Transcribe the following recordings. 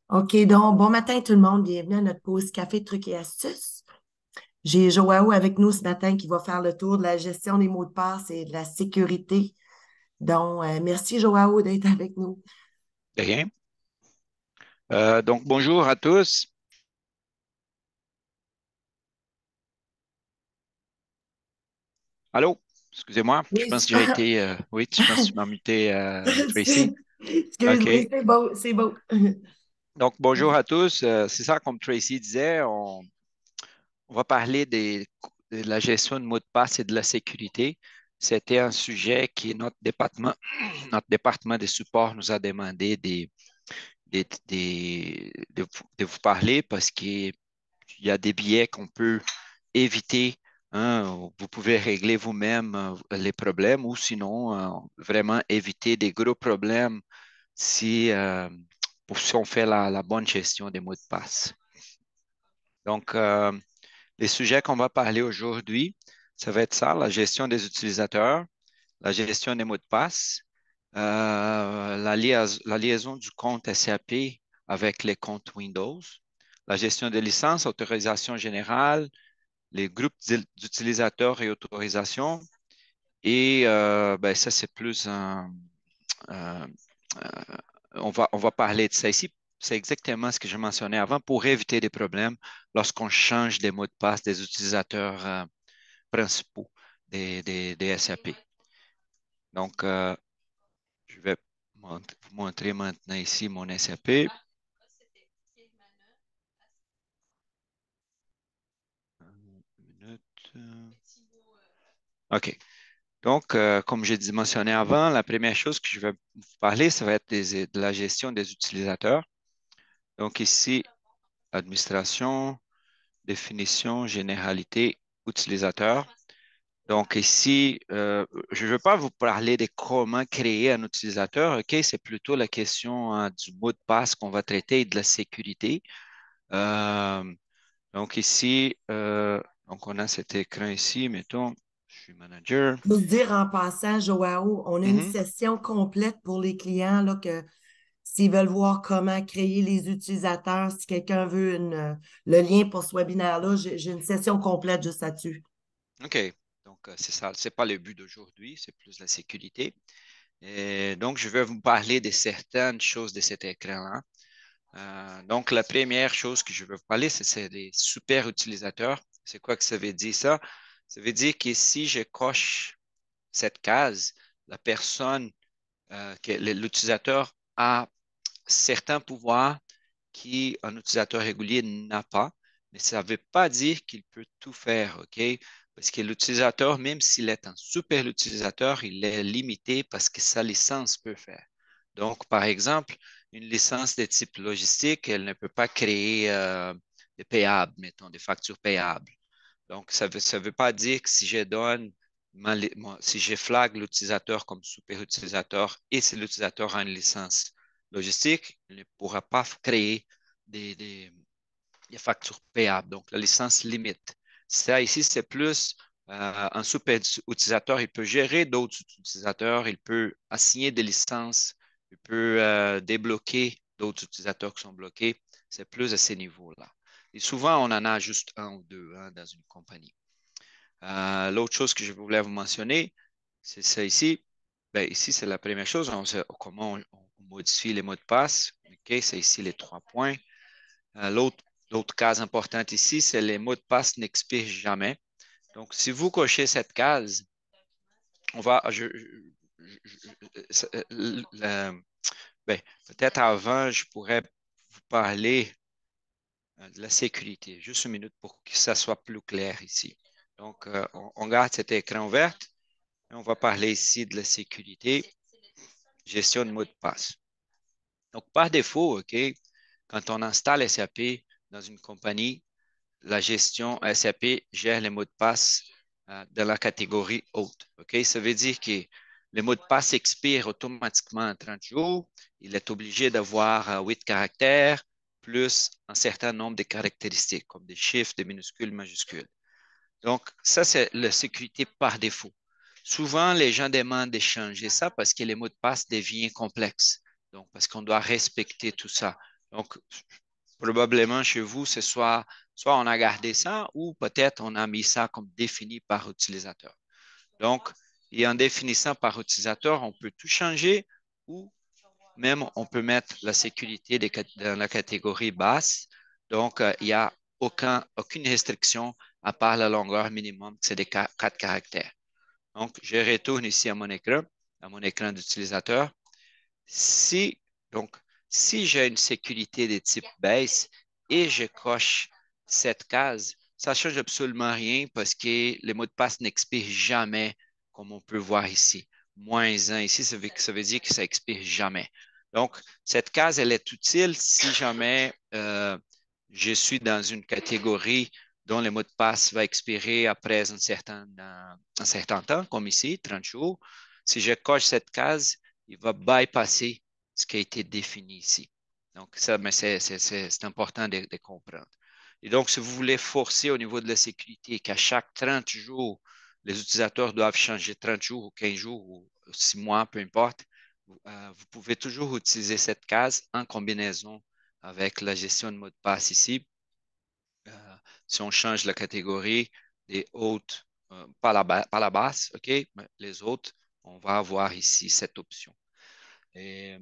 OK, donc bon matin tout le monde, bienvenue à notre pause café trucs et astuces. J'ai Joao avec nous ce matin qui va faire le tour de la gestion des mots de passe et de la sécurité. Donc, merci Joao d'être avec nous. De rien. Donc, bonjour à tous. Allô? Excusez-moi, je Oui, pense que j'ai été. Oui, je pense que tu m'as muté, Tracy. excuse, OK. oui, c'est beau, c'est beau. Donc, bonjour à tous. C'est ça, comme Tracy disait, on va parler de la gestion de mots de passe et de la sécurité. C'était un sujet qui notre département, notre département de support nous a demandé de vous parler parce qu'il y a des biais qu'on peut éviter. Hein. Vous pouvez régler vous-même les problèmes ou sinon vraiment éviter des gros problèmes si, si on fait la bonne gestion des mots de passe. Donc, les sujets qu'on va parler aujourd'hui, ça va être ça, la gestion des utilisateurs, la gestion des mots de passe, la liaison du compte SAP avec les comptes Windows, la gestion des licences, autorisation générale, les groupes d'utilisateurs et autorisations. Et ben, ça, c'est plus euh, euh, on va parler de ça ici. C'est exactement ce que je mentionnais avant pour éviter des problèmes lorsqu'on change des mots de passe des utilisateurs principaux des SAP. Donc, je vais vous montrer maintenant ici mon SAP. Une minute. OK. Donc, comme j'ai dit, mentionné avant, la première chose que je vais vous parler, ça va être de la gestion des utilisateurs. Donc, ici, administration, définition, généralité, utilisateur. Donc, ici, je ne veux pas vous parler de comment créer un utilisateur, OK? C'est plutôt la question du mot de passe qu'on va traiter et de la sécurité. Euh, donc, ici, donc on a cet écran ici, mettons, je suis manager. Pour dire en passant, Joao, on a une Mhm. session complète pour les clients là, que s'ils veulent voir comment créer les utilisateurs, si quelqu'un veut le lien pour ce webinaire-là, j'ai une session complète juste là-dessus. OK. Donc, c'est ça. C'est pas le but d'aujourd'hui, c'est plus la sécurité. Et donc, je vais vous parler de certaines choses de cet écran-là. Donc, la première chose que je veux vous parler, c'est des super utilisateurs. C'est quoi que ça veut dire ça? Ça veut dire que si je coche cette case, la personne, l'utilisateur a certains pouvoirs qu'un utilisateur régulier n'a pas, mais ça ne veut pas dire qu'il peut tout faire, OK? Parce que l'utilisateur, même s'il est un super utilisateur, il est limité parce que sa licence peut faire. Donc, par exemple, une licence de type logistique, elle ne peut pas créer des payables, mettons, des factures payables. Donc, ça veut pas dire que si je donne, si je flague l'utilisateur comme super utilisateur et si l'utilisateur a une licence logistique, il ne pourra pas créer des, des, des factures payables. Donc, la licence limite. Ça, ici, c'est plus un super utilisateur. Il peut gérer d'autres utilisateurs, il peut assigner des licences, il peut débloquer d'autres utilisateurs qui sont bloqués. C'est plus à ces niveaux-là. Et souvent, on en a juste un ou deux hein, dans une compagnie. L'autre chose que je voulais vous mentionner, c'est ça ici. Ben, ici, c'est la première chose. On sait comment on modifie les mots de passe. OK, c'est ici les 3 points. L'autre case importante ici, c'est les mots de passe n'expirent jamais. Donc, si vous cochez cette case, on va, ben, peut-être avant, je pourrais vous parler de la sécurité. Juste une minute pour que ça soit plus clair ici. Donc, on garde cet écran ouvert et on va parler ici de la sécurité, gestion de mots de passe. Donc, par défaut, OK, quand on installe SAP dans une compagnie, la gestion SAP gère les mots de passe dans la catégorie haute. OK? Ça veut dire que le mot de passe expire automatiquement en 30 jours. Il est obligé d'avoir 8 caractères plus un certain nombre de caractéristiques, comme des chiffres, des minuscules, majuscules. Donc, ça, c'est la sécurité par défaut. Souvent, les gens demandent de changer ça parce que les mots de passe deviennent complexes. Donc, parce qu'on doit respecter tout ça. Donc, probablement chez vous, c'est soit on a gardé ça ou peut-être on a mis ça comme défini par utilisateur. Donc, et en définissant par utilisateur, on peut tout changer ou même on peut mettre la sécurité dans la catégorie basse. Donc, il n'y a aucune restriction à part la longueur minimum, c'est des 4 caractères. Donc, je retourne ici à mon écran d'utilisateur. Si, donc, si j'ai une sécurité de type base et je coche cette case, ça ne change absolument rien parce que les mots de passe n'expirent jamais, comme on peut voir ici. -1 ici, ça veut dire que ça expire jamais. Donc, cette case, elle est utile si jamais je suis dans une catégorie dont le mot de passe va expirer après un certain temps, comme ici, 30 jours. Si je coche cette case, il va bypasser ce qui a été défini ici. Donc, ça, mais c'est important de comprendre. Et donc, si vous voulez forcer au niveau de la sécurité qu'à chaque 30 jours, les utilisateurs doivent changer 30 jours ou 15 jours ou 6 mois, peu importe, vous pouvez toujours utiliser cette case en combinaison avec la gestion de mot de passe ici. Si on change la catégorie des hautes, pas la basse, OK, mais les autres, on va avoir ici cette option. Et,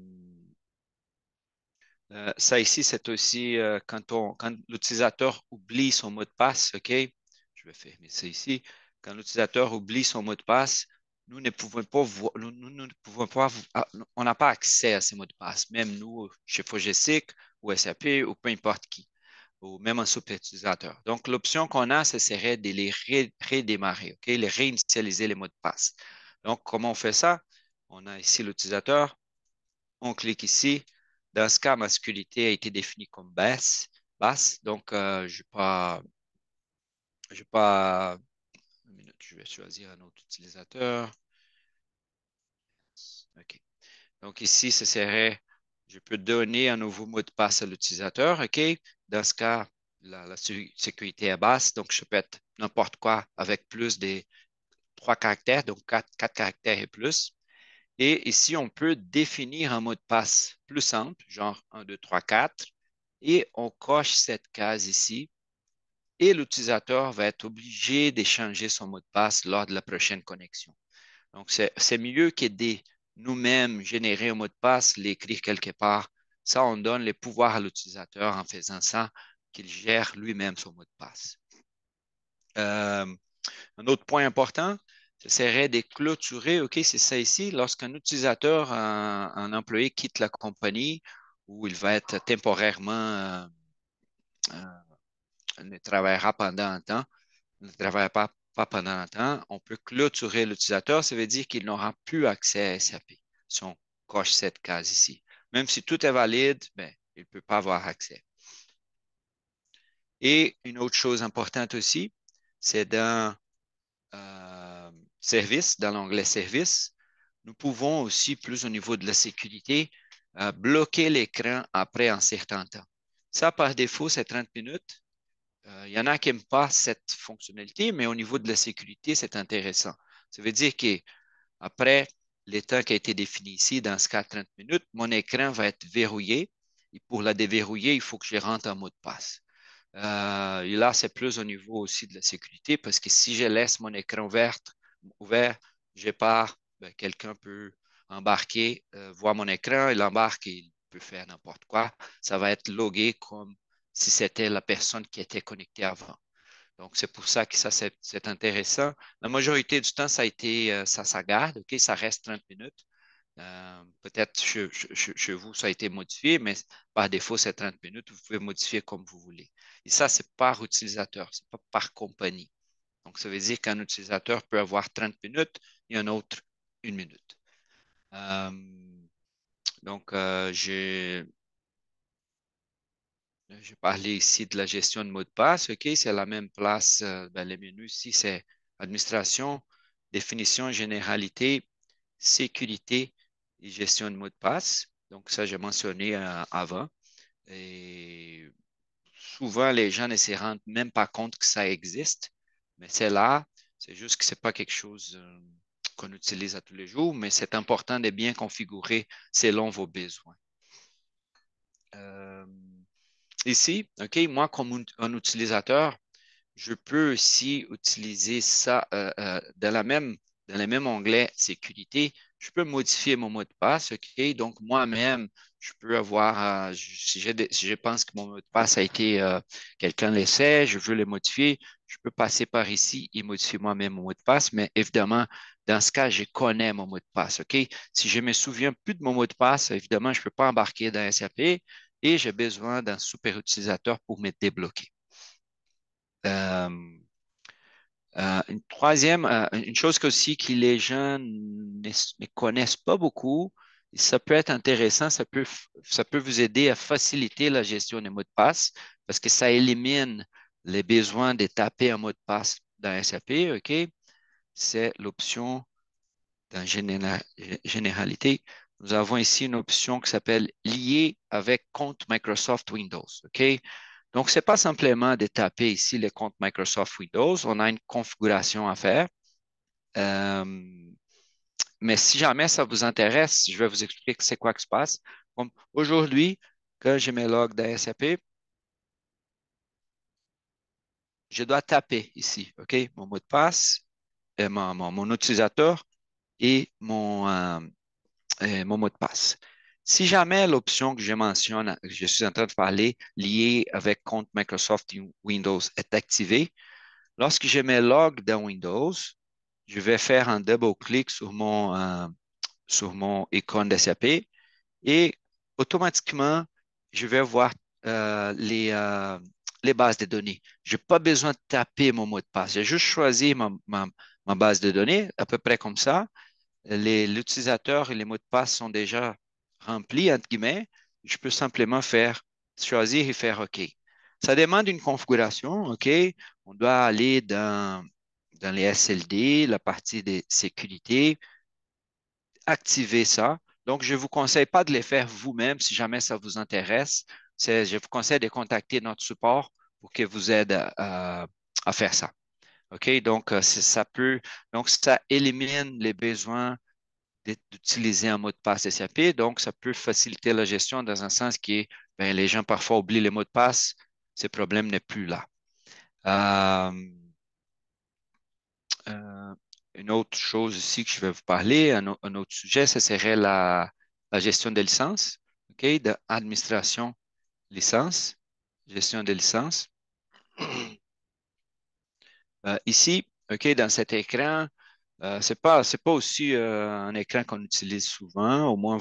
ça ici, c'est aussi quand l'utilisateur oublie son mot de passe, OK? Je vais fermer ça ici. Quand l'utilisateur oublie son mot de passe, nous ne pouvons pas voir, nous ne pouvons pas, on n'a pas accès à ces mots de passe, même nous, chez Fogesic ou SAP ou peu importe qui, ou même un super utilisateur. Donc, l'option qu'on a, ce serait de les redémarrer, OK? Les réinitialiser les mots de passe. Donc, comment on fait ça? On a ici l'utilisateur, on clique ici. Dans ce cas, ma sécurité a été définie comme basse. Donc, je vais pas, une minute, je vais choisir un autre utilisateur. OK. Donc, ici, ce serait, je peux donner un nouveau mot de passe à l'utilisateur. OK. Dans ce cas, la sécurité est basse. Donc, je peux être n'importe quoi avec plus de 3 caractères, donc 4 caractères et plus. Et ici, on peut définir un mot de passe plus simple, genre 1, 2, 3, 4, et on coche cette case ici, et l'utilisateur va être obligé d'échanger son mot de passe lors de la prochaine connexion. Donc, c'est mieux qu'aider nous-mêmes générer un mot de passe, l'écrire quelque part. Ça, on donne les pouvoirs à l'utilisateur en faisant ça, qu'il gère lui-même son mot de passe. Un autre point important, ce serait de clôturer, OK, c'est ça ici, lorsqu'un utilisateur, un employé quitte la compagnie ou il va être temporairement, ne travaillera pendant un temps, ne travaille pas pendant un temps, on peut clôturer l'utilisateur, ça veut dire qu'il n'aura plus accès à SAP si on coche cette case ici. Même si tout est valide, ben, il ne peut pas avoir accès. Et une autre chose importante aussi, c'est dans service, dans l'onglet service, nous pouvons aussi, plus au niveau de la sécurité, bloquer l'écran après un certain temps. Ça, par défaut, c'est 30 minutes. Il y en a qui n'aiment pas cette fonctionnalité, mais au niveau de la sécurité, c'est intéressant. Ça veut dire qu'après le temps qui a été défini ici, dans ce cas 30 minutes, mon écran va être verrouillé. Et pour la déverrouiller, il faut que je rentre un mot de passe. Et là, c'est plus au niveau aussi de la sécurité parce que si je laisse mon écran ouvert, je pars, ben, quelqu'un peut embarquer, voir mon écran, il embarque et il peut faire n'importe quoi. Ça va être logué comme si c'était la personne qui était connectée avant. Donc, c'est pour ça que ça, c'est intéressant. La majorité du temps, ça a été, ça garde, OK, ça reste 30 minutes. Peut-être chez vous, ça a été modifié, mais par défaut, c'est 30 minutes. Vous pouvez modifier comme vous voulez. Et ça, c'est par utilisateur, c'est pas par compagnie. Donc, ça veut dire qu'un utilisateur peut avoir 30 minutes et un autre 1 minute. Euh, donc, j'ai parlé ici de la gestion de mots de passe. OK, c'est la même place. Ben, les menus ici, c'est administration, définition, généralité, sécurité et gestion de mots de passe. Donc, ça, j'ai mentionné avant. Et souvent, les gens ne se rendent même pas compte que ça existe, mais c'est là. C'est juste que c'est pas quelque chose qu'on utilise à tous les jours, mais c'est important de bien configurer selon vos besoins. Euh, Ici, OK, moi, comme un utilisateur, je peux aussi utiliser ça dans le même onglet sécurité. Je peux modifier mon mot de passe. OK? Donc, moi-même, je peux avoir, si je pense que mon mot de passe a été, quelqu'un l'essaie, je veux le modifier, je peux passer par ici et modifier moi-même mon mot de passe. Mais évidemment, dans ce cas, je connais mon mot de passe. OK? Si je me souviens plus de mon mot de passe, évidemment, je ne peux pas embarquer dans SAP et j'ai besoin d'un super utilisateur pour me débloquer. Euh, une chose aussi que les gens ne connaissent pas beaucoup, ça peut être intéressant, ça peut vous aider à faciliter la gestion des mots de passe parce que ça élimine les besoins de taper un mot de passe dans SAP, OK? C'est l'option dans généralité. Nous avons ici une option qui s'appelle lier avec compte Microsoft Windows, OK? Donc, ce n'est pas simplement de taper ici le compte Microsoft Windows. On a une configuration à faire. Euh, mais si jamais ça vous intéresse, je vais vous expliquer c'est quoi qui se passe. Comme aujourd'hui, quand je me log dans SAP, je dois taper ici, OK, mon mot de passe, mon utilisateur et mon mot de passe. Si jamais l'option que je mentionne, que je suis en train de parler, liée avec compte Microsoft Windows est activée, lorsque je me log dans Windows, je vais faire un double-clic sur mon icône de SAP et automatiquement, je vais voir les bases de données. Je n'ai pas besoin de taper mon mot de passe. J'ai juste choisi ma base de données, à peu près comme ça. L'utilisateur et les mots de passe sont déjà remplis, entre guillemets. Je peux simplement choisir et faire OK. Ça demande une configuration, OK? On doit aller dans les SLD, la partie des sécurités, activer ça. Donc, je ne vous conseille pas de les faire vous-même si jamais ça vous intéresse. Je vous conseille de contacter notre support pour qu'il vous aide à faire ça. OK? Donc, donc, ça élimine les besoins d'utiliser un mot de passe SAP. Donc, ça peut faciliter la gestion dans un sens qui est, ben, les gens parfois oublient les mots de passe. Ce problème n'est plus là. Euh, Euh, une autre chose ici que je vais vous parler, un autre sujet, ce serait la gestion des licences, OK, d'administration licence, gestion des licences. Ici, OK, dans cet écran, c'est pas aussi un écran qu'on utilise souvent, au moins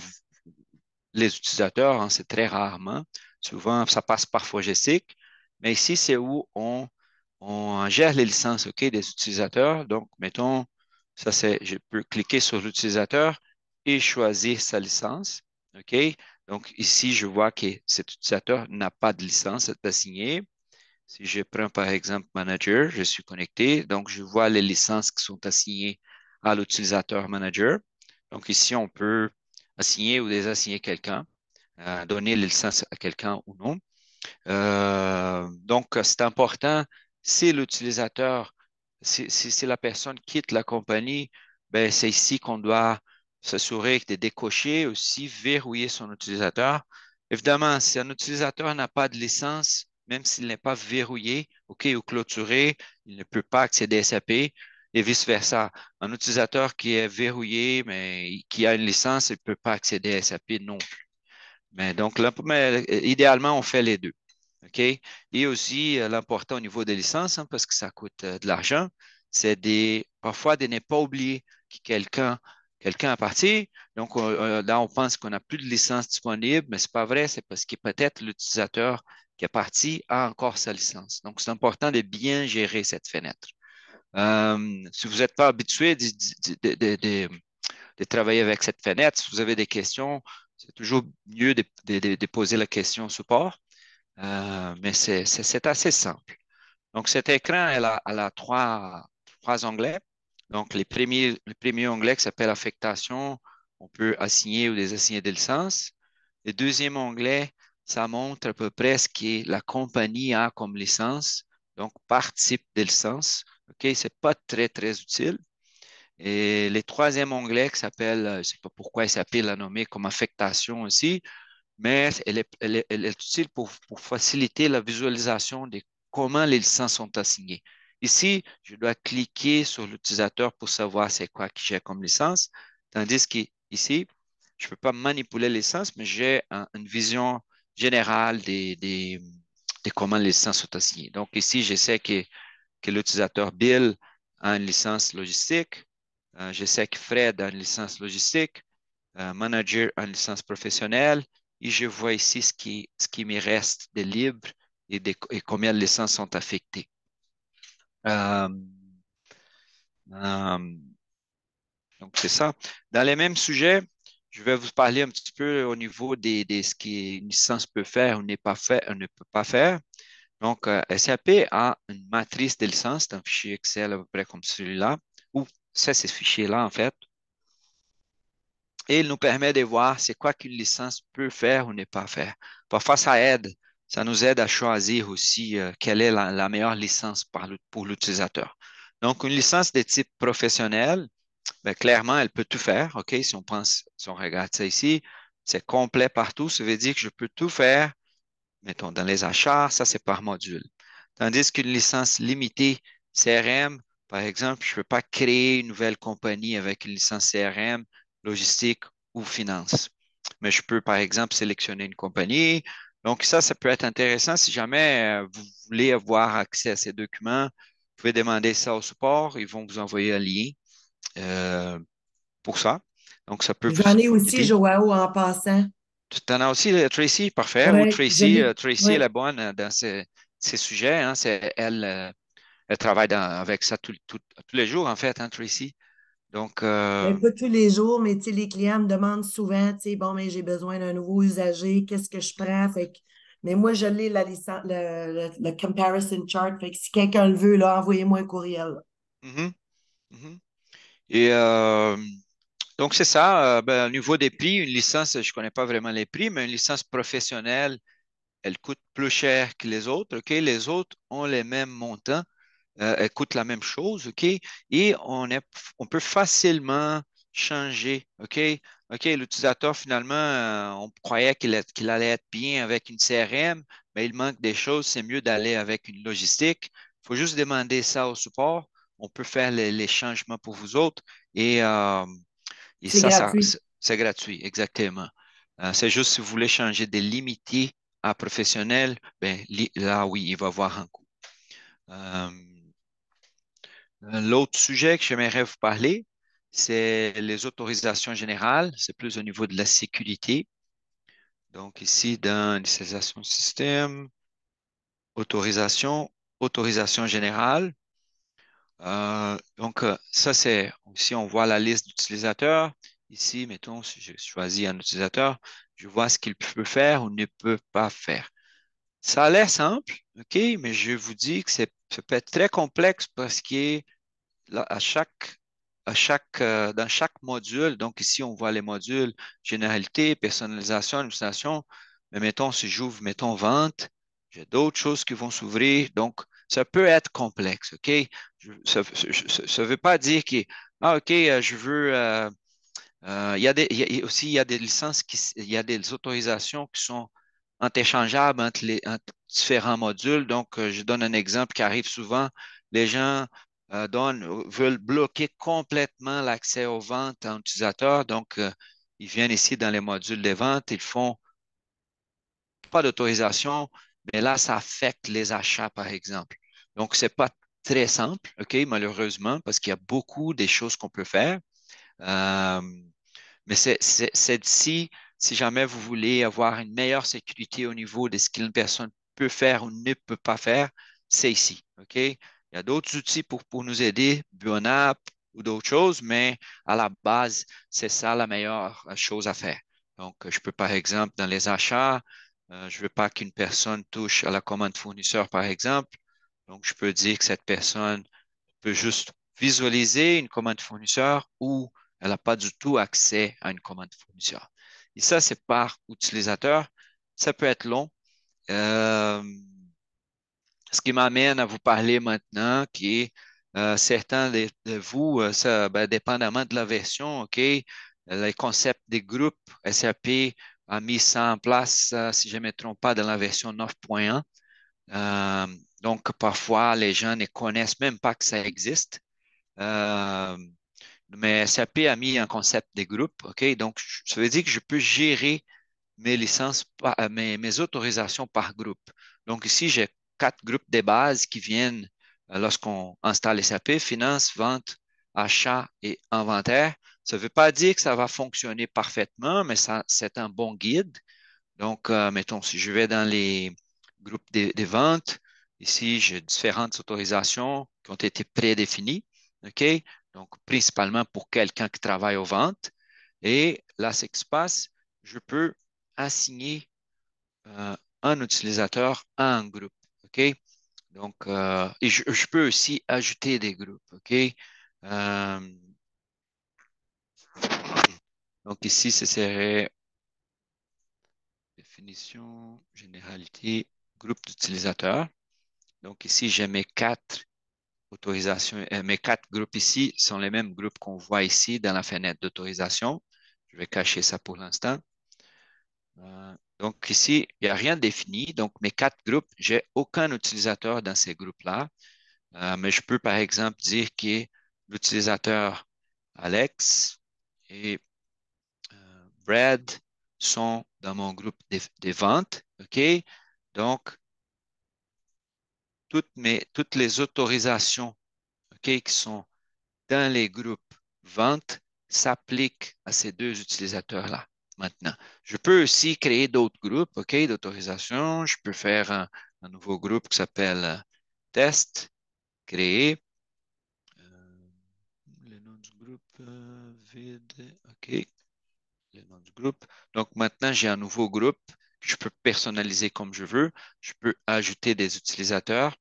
les utilisateurs, hein, c'est très rarement. Souvent, ça passe parfois GSIC, mais ici, c'est où on gère les licences, OK, des utilisateurs. Donc, mettons, je peux cliquer sur l'utilisateur et choisir sa licence, OK? Donc, ici, je vois que cet utilisateur n'a pas de licence assignée. Si je prends par exemple Manager, je suis connecté, donc je vois les licences qui sont assignées à l'utilisateur Manager. Donc ici, on peut assigner ou désassigner quelqu'un, donner les licences à quelqu'un ou non. Donc, c'est important, si l'utilisateur, si la personne quitte la compagnie, ben, c'est ici qu'on doit s'assurer de décocher, aussi verrouiller son utilisateur. Évidemment, si un utilisateur n'a pas de licence, même s'il n'est pas verrouillé, OK, ou clôturé, il ne peut pas accéder à SAP et vice-versa. Un utilisateur qui est verrouillé, mais qui a une licence, il ne peut pas accéder à SAP non plus. Mais donc, là, idéalement, on fait les deux. OK? Et aussi, l'important au niveau des licences, hein, parce que ça coûte de l'argent, c'est parfois de ne pas oublier que quelqu'un a parti. Donc, là, on pense qu'on n'a plus de licence disponible, mais ce n'est pas vrai. C'est parce que peut-être l'utilisateur qui est parti a encore sa licence. Donc, c'est important de bien gérer cette fenêtre. Si vous n'êtes pas habitué de travailler avec cette fenêtre, si vous avez des questions, c'est toujours mieux de poser la question au support. Mais c'est assez simple. Donc, cet écran, elle a trois onglets. Donc, le premier onglet qui s'appelle Affectation, on peut assigner ou désassigner des licences. Le deuxième onglet, ça montre à peu près ce que la compagnie a comme licence, donc par type de licence. OK, c'est pas très, très utile. Et le troisième onglet qui s'appelle, je ne sais pas pourquoi il s'appelle la nommer comme affectation aussi, mais elle est utile pour faciliter la visualisation de comment les licences sont assignées. Ici, je dois cliquer sur l'utilisateur pour savoir c'est quoi que j'ai comme licence, tandis qu'ici, je ne peux pas manipuler les licences, mais j'ai une vision générale de comment les licences sont assignées. Donc ici, je sais que l'utilisateur Bill a une licence logistique, je sais que Fred a une licence logistique, manager en licence professionnelle et je vois ici ce qui me reste de libre et combien de licences sont affectées. Euh, euh, donc, c'est ça. Dans les mêmes sujets, je vais vous parler un petit peu au niveau de ce qu'une licence peut faire ou ne peut pas faire. Donc, SAP a une matrice de licence, c'est un fichier Excel à peu près comme celui-là, ou c'est ce fichier-là en fait. Et il nous permet de voir c'est quoi qu'une licence peut faire ou ne pas faire. Parfois, ça nous aide à choisir aussi quelle est la meilleure licence pour l'utilisateur. Donc, une licence de type professionnel, ben, clairement, elle peut tout faire. OK? Si on regarde ça ici, c'est complet partout. Ça veut dire que je peux tout faire. Mettons, dans les achats, ça, c'est par module. Tandis qu'une licence limitée CRM, par exemple, je ne peux pas créer une nouvelle compagnie avec une licence CRM, logistique ou finance. Mais je peux, par exemple, sélectionner une compagnie. Donc, ça peut être intéressant. Si jamais vous voulez avoir accès à ces documents, vous pouvez demander ça au support. Ils vont vous envoyer un lien euh, pour ça. Donc, ça peut J'en ai vous aussi, aider. Joao, en passant. Tu en as aussi, Tracy, parfait. Ou Oui, je Tracy, l'ai. Tracy, elle Oui. est bonne dans ces sujets. Hein. Elle travaille avec ça tous les jours, en fait, hein, Tracy. Donc, Ben, pas tous les jours, mais tu sais, les clients me demandent souvent, tu sais, bon, mais j'ai besoin d'un nouveau usager, qu'est-ce que je prends? Mais moi, je l'ai la licence, le comparison chart. Fait que si quelqu'un le veut, là, envoyez-moi un courriel. mhm, mhm. Et donc, c'est ça. Ben, au niveau des prix, une licence, je ne connais pas vraiment les prix, mais une licence professionnelle, elle coûte plus cher que les autres. OK? Les autres ont les mêmes montants. Elle coûte la même chose, OK? Et on peut facilement changer, OK? OK, l'utilisateur, finalement, on croyait qu'il allait être bien avec une CRM, mais il manque des choses, c'est mieux d'aller avec une logistique. Il faut juste demander ça au support. On peut faire les changements pour vous autres et, euh, et C'est gratuit. c'est gratuit, exactement. C'est juste si vous voulez changer de limité à professionnel, ben, là, oui, il va avoir un coût. Euh, L'autre sujet que j'aimerais vous parler, c'est les autorisations générales. C'est plus au niveau de la sécurité. Donc ici, dans l'utilisation système, autorisation, autorisation générale. Ça, c'est aussi, on voit la liste d'utilisateurs. Ici, mettons, si je choisis un utilisateur, je vois ce qu'il peut faire ou ne peut pas faire. Ça a l'air simple, OK, mais je vous dis que ça peut être très complexe parce que là, dans chaque module, donc ici, on voit les modules généralité, personnalisation, administration. Mais mettons, si j'ouvre, mettons, vente, j'ai d'autres choses qui vont s'ouvrir. Donc, ça peut être complexe, OK? Ça ne veut pas dire que, ah, OK, je veux, il y a des licences il y a des autorisations qui sont interchangeables entre différents modules. Donc, je donne un exemple qui arrive souvent. Les gens veulent bloquer complètement l'accès aux ventes à un utilisateur. Donc, ils viennent ici dans les modules des ventes, ils font pas d'autorisation, mais là, ça affecte les achats, par exemple. Donc, c'est pas très simple, OK, malheureusement, parce qu'il y a beaucoup des choses qu'on peut faire. Euh, mais celle-ci, si jamais vous voulez avoir une meilleure sécurité au niveau de ce qu'une personne peut faire ou ne peut pas faire, c'est ici. OK? Il y a d'autres outils pour nous aider, Buonap ou d'autres choses, mais à la base, c'est ça la meilleure chose à faire. Donc, je peux, par exemple, dans les achats, je ne veux pas qu'une personne touche à la commande fournisseur, par exemple. Donc, je peux dire que cette personne peut juste visualiser une commande fournisseur ou elle n'a pas du tout accès à une commande fournisseur. Et ça, c'est par utilisateur. Ça peut être long. Euh, Ce qui m'amène à vous parler maintenant, qui est certains de vous, ça, ben, dépendamment de la version, OK, les concepts des groupes, SAP a mis ça en place, si je ne me trompe pas, dans la version 9.1. Euh, donc, parfois, les gens ne connaissent même pas que ça existe. Euh, mais SAP a mis un concept des groupes, OK? Donc, ça veut dire que je peux gérer mes licences, mes autorisations par groupe. Donc, ici, j'ai 4 groupes de base qui viennent lorsqu'on installe SAP, finance, vente, achat et inventaire. Ça ne veut pas dire que ça va fonctionner parfaitement, mais ça, c'est un bon guide. Donc, mettons, si je vais dans les groupes des ventes, ici, j'ai différentes autorisations qui ont été prédéfinies. OK? Donc, principalement pour quelqu'un qui travaille aux ventes. Et là, ce qui se passe, je peux assigner un utilisateur à un groupe. OK? Donc, et je peux aussi ajouter des groupes. OK? Euh, donc, ici, ce serait définition, généralité, groupe d'utilisateurs. Donc, ici, j'ai mes 4 autorisations. Mes 4 groupes ici sont les mêmes groupes qu'on voit ici dans la fenêtre d'autorisation. Je vais cacher ça pour l'instant. Donc, ici, il n'y a rien de défini. Donc, mes 4 groupes, j'ai aucun utilisateur dans ces groupes-là. Mais je peux, par exemple, dire que l'utilisateur Alex et Brad sont dans mon groupe des ventes. OK? Donc, toutes les autorisations, OK, qui sont dans les groupes ventes s'appliquent à ces 2 utilisateurs-là maintenant. Je peux aussi créer d'autres groupes, OK, d'autorisation. Je peux faire un nouveau groupe qui s'appelle test, créer. Euh, le nom du groupe vide, OK, le nom du groupe. Donc maintenant, j'ai un nouveau groupe que je peux personnaliser comme je veux. Je peux ajouter des utilisateurs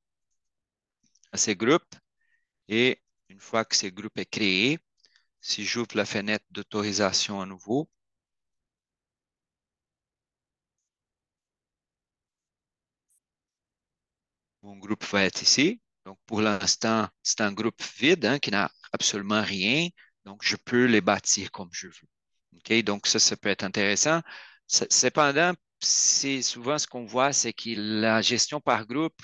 à ces groupes et une fois que ce groupe est créé, si j'ouvre la fenêtre d'autorisation à nouveau, mon groupe va être ici. Donc, pour l'instant, c'est un groupe vide hein, qui n'a absolument rien. Donc, je peux les bâtir comme je veux. OK? Donc, ça peut être intéressant. Cependant, c'est souvent ce qu'on voit, c'est que la gestion par groupe,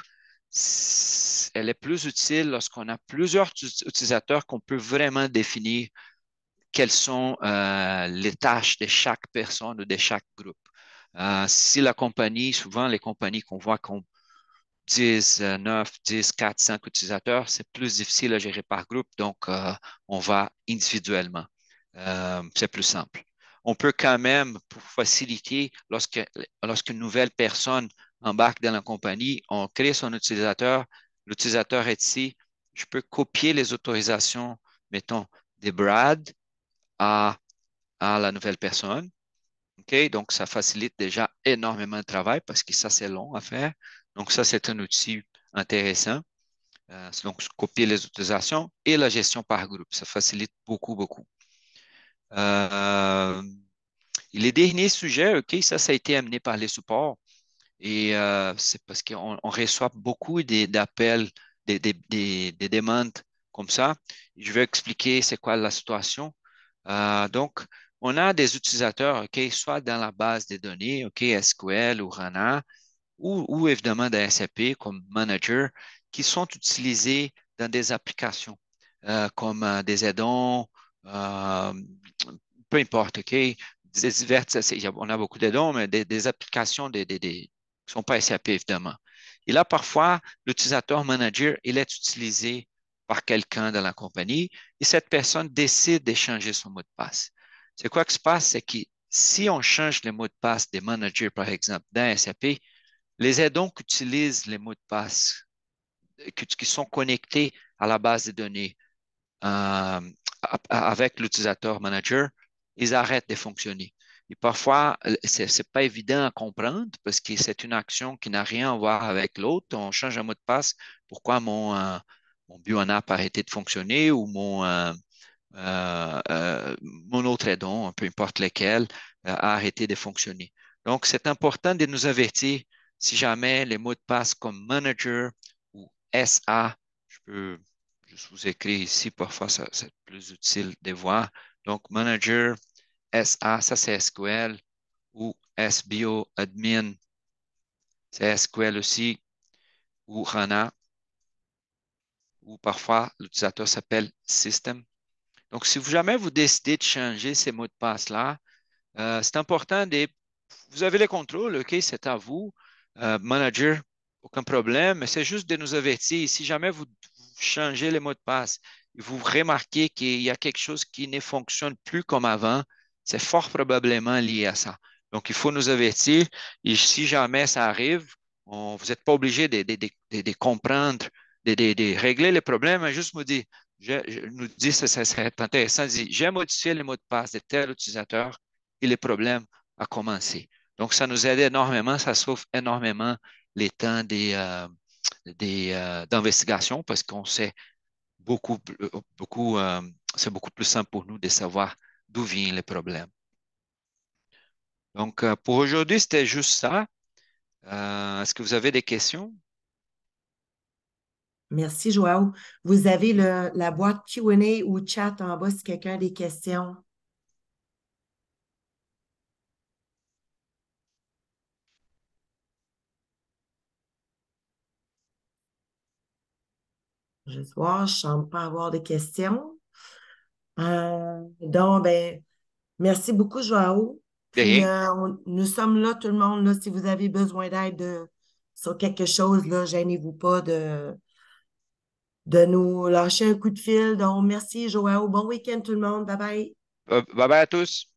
elle est plus utile lorsqu'on a plusieurs utilisateurs qu'on peut vraiment définir quelles sont les tâches de chaque personne ou de chaque groupe. Si la compagnie, souvent les compagnies qu'on voit qu'on 10, 9, 10, 4, 5 utilisateurs, c'est plus difficile à gérer par groupe, donc on va individuellement. C'est plus simple. On peut quand même, pour faciliter, lorsqu'une nouvelle personne embarque dans la compagnie, on crée son utilisateur, l'utilisateur est ici, je peux copier les autorisations, mettons, des Brad à, à la nouvelle personne. OK? Donc, ça facilite déjà énormément le travail parce que ça, c'est long à faire. Donc, ça, c'est un outil intéressant. Donc, copier les utilisations et la gestion par groupe. Ça facilite beaucoup, beaucoup. Euh, les derniers sujets, OK, ça a été amené par les supports. Et c'est parce qu'on reçoit beaucoup d'appels, des demandes comme ça. Je vais expliquer c'est quoi la situation. Donc, on a des utilisateurs, OK, soit dans la base des données, OK, SQL ou HANA, ou évidemment dans SAP comme manager, qui sont utilisés dans des applications comme des add-ons, euh, peu importe, OK, on a beaucoup d'add-ons, mais des applications qui ne sont pas SAP, évidemment. Et là, parfois, l'utilisateur manager, il est utilisé par quelqu'un dans la compagnie et cette personne décide d'échanger son mot de passe. C'est quoi qui se passe? C'est que si on change le mot de passe des managers, par exemple, dans SAP, les aidants qui utilisent les mots de passe, qui sont connectés à la base de données euh, avec l'utilisateur manager, ils arrêtent de fonctionner. Et parfois, c'est pas évident à comprendre parce que c'est une action qui n'a rien à voir avec l'autre. On change un mot de passe. Pourquoi mon BioNapp a arrêté de fonctionner ou mon autre aidon, peu importe lequel, a arrêté de fonctionner. Donc, c'est important de nous avertir si jamais les mots de passe comme manager ou SA, je peux juste vous écrire ici, parfois c'est plus utile de voir. Donc, manager, SA, ça c'est SQL, ou SBO admin, c'est SQL aussi, ou HANA, ou parfois l'utilisateur s'appelle system. Donc, si jamais vous décidez de changer ces mots de passe-là, c'est important de... Vous avez le contrôle, OK, c'est à vous. Manager, aucun problème, mais c'est juste de nous avertir. Si jamais vous changez les mots de passe, vous remarquez qu'il y a quelque chose qui ne fonctionne plus comme avant, c'est fort probablement lié à ça. Donc, il faut nous avertir. Et si jamais ça arrive, vous n'êtes pas obligé de comprendre, de régler les problèmes, mais juste nous dire, ça serait intéressant, j'ai modifié les mots de passe de tel utilisateur et le problème a commencé. Donc, ça nous aide énormément, ça sauve énormément les temps d'investigation parce qu'on sait beaucoup, c'est beaucoup plus simple pour nous de savoir d'où vient le problème. Donc, pour aujourd'hui, c'était juste ça. Est-ce que vous avez des questions? Merci, Joao. Vous avez la boîte Q&A ou chat en bas si quelqu'un a des questions. Je vais voir, je ne semble pas avoir de questions. Donc, ben, merci beaucoup, Joao. De Puis, rien. nous sommes là, tout le monde, là, si vous avez besoin d'aide sur quelque chose, là, gênez-vous pas de nous lâcher un coup de fil. Donc, merci, Joao. Bon week-end, tout le monde. Bye bye. Bye bye à tous.